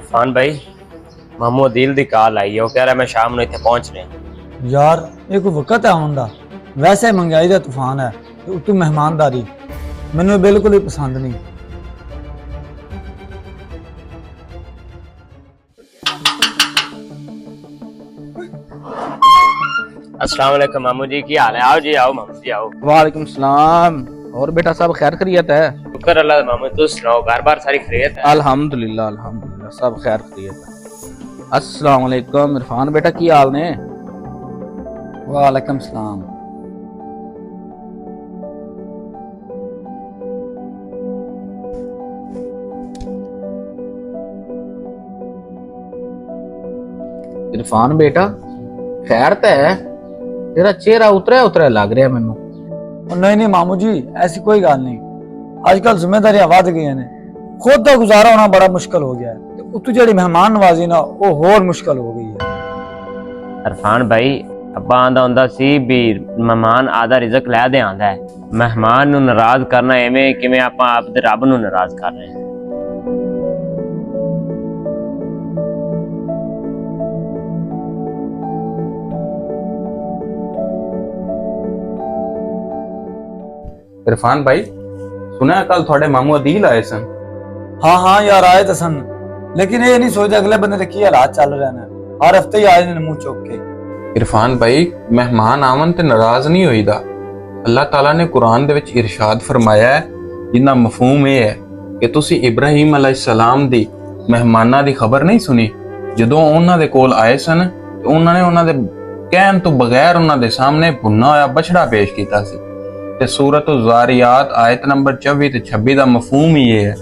इरफान भाई, मामू अदील दी कॉल आई है। वो कह रहा है मैं शाम ਨੂੰ ਇੱਥੇ ਪਹੁੰਚ ਰਿਹਾ। यार ये कोई वक्त है आउंदा। वैसे महंगाई का तूफान है ते उत्तों मेहमानदारी मैनू बिल्कुल ही पसंद नहीं। अस्सलाम वालेकुम मामू जी, की हाल है? आओ जी, आओ मामू जी, आओ। वालेकुम सलाम। और बेटा सब खैर खैरियत है? शुक्र अल्लाह दा मामू, तुम सुनाओ, घर बार सारी खैरियत है? अल्हम्दुलिल्लाह अल्हम्दुलिल्लाह सब खैर खैरियत है। अस्सलाम वालेकुम इरफान बेटा, की हाल ने? वालेकुम सलाम। इरफान बेटा खैर तो है, तेरा चेहरा उतरा उतरा लग रहा मैनू। नहीं नहीं मामू जी, ऐसी कोई गल नहीं। आजकल जिम्मेदारियां बढ़ गई ने, खुद का गुजारा होना बड़ा मुश्किल हो गया है। उत्तों जी मेहमान नवाजी ना वो होर मुश्किल हो गई है। इरफान भाई, अब्बा आंदा हुंदा सी भी मेहमान आधा रिजक लै दे आंदा है। मेहमान नू नाराज करना एवें किवें आपां आप दे रब नू नाराज कर रहे हैं। इरफान भाई सुना कल थोड़े मामू अदील आए सन? हाँ हाँ यार आए तो सन, लेकिन ये नहीं सोचते अगले बंदे की हालात चल रहे हैं। हर हफ्ते ही आए ने मुंह चुक के। इरफान भाई मेहमान आवन ते नाराज नहीं होईदा। अल्लाह ताला ने कुरान दे विच इरशाद फरमाया है, जिन्ना मफहूम ये है कि तुसी इब्राहीम अलैहिस्सलाम दी मेहमानां दी खबर नहीं सुनी जदों उन्हां दे कोल आए सन ते उन्हां ने उन्हां दे कहण तो बगैर उन्हां दे सामने भुन्ना होया बछड़ा पेश कीता सी। ते सूरत ज़ारियात आयत नंबर 24 ते 26 दा मफहूम ही ये है,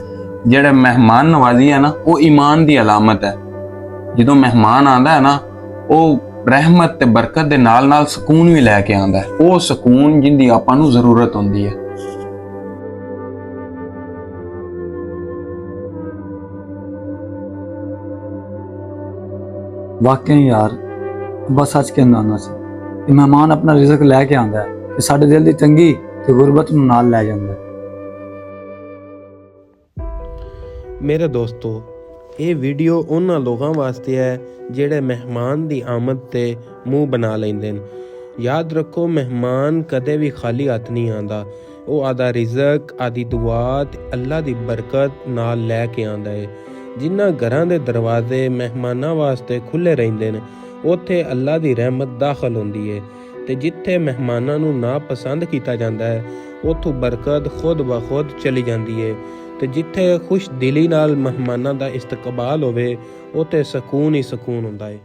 जेड़े मेहमान नवाजी है ना वो ईमान दी अलामत है। जदों मेहमान आंदा है ना वो रहमत ते बरकत दे नाल नाल सुकून भी लैके आंदा है, वो सुकून जिंदी आपां नू जरूरत हुंदी है। वाकई यार बस सच कहना आना सी कि मेहमान अपना रिजक लैके आंदा है ते साडे दिल दी तंगी ते गुरबत नू नाल लै जांदा है। मेरे दोस्तों, ये वीडियो उन्हां लोगों वास्ते है ਜਿਹੜੇ ਮਹਿਮਾਨ ਦੀ ਆਮਦ ਤੇ ਮੂੰਹ ਬਣਾ ਲੈਂਦੇ ਨੇ। ਯਾਦ ਰੱਖੋ, ਮਹਿਮਾਨ ਕਦੇ ਵੀ ਖਾਲੀ ਹੱਥ ਨਹੀਂ ਆਂਦਾ। ਉਹ ਆਦਾ ਰਿਜ਼ਕ, ਆਦੀ ਦੁਆ ਤੇ ਅੱਲਾ ਦੀ ਬਰਕਤ ਨਾਲ ਲੈ ਕੇ ਆਂਦਾ ਹੈ। ਜਿਨ੍ਹਾਂ ਘਰਾਂ ਦੇ ਦਰਵਾਜ਼ੇ ਮਹਿਮਾਨਾਂ ਵਾਸਤੇ ਖੁੱਲੇ ਰਹਿੰਦੇ ਨੇ ਉੱਥੇ ਅੱਲਾ ਦੀ ਰਹਿਮਤ ਦਾਖਲ ਹੁੰਦੀ ਹੈ ਤੇ ਜਿੱਥੇ ਮਹਿਮਾਨਾਂ ਨੂੰ ਨਾ ਪਸੰਦ ਕੀਤਾ ਜਾਂਦਾ ਹੈ ਉੱਥੋਂ ਬਰਕਤ ਖੁਦ ਬ ਖੁਦ ਚਲੀ ਜਾਂਦੀ ਹੈ ਤੇ ਜਿੱਥੇ ਖੁਸ਼ ਦਿਲੀ ਨਾਲ ਮਹਿਮਾਨਾਂ ਦਾ ਇਸਤਕਬਾਲ ਹੋਵੇ ਉੱਥੇ ਸਕੂਨ ਹੀ ਸਕੂਨ ਹੁੰਦਾ ਹੈ।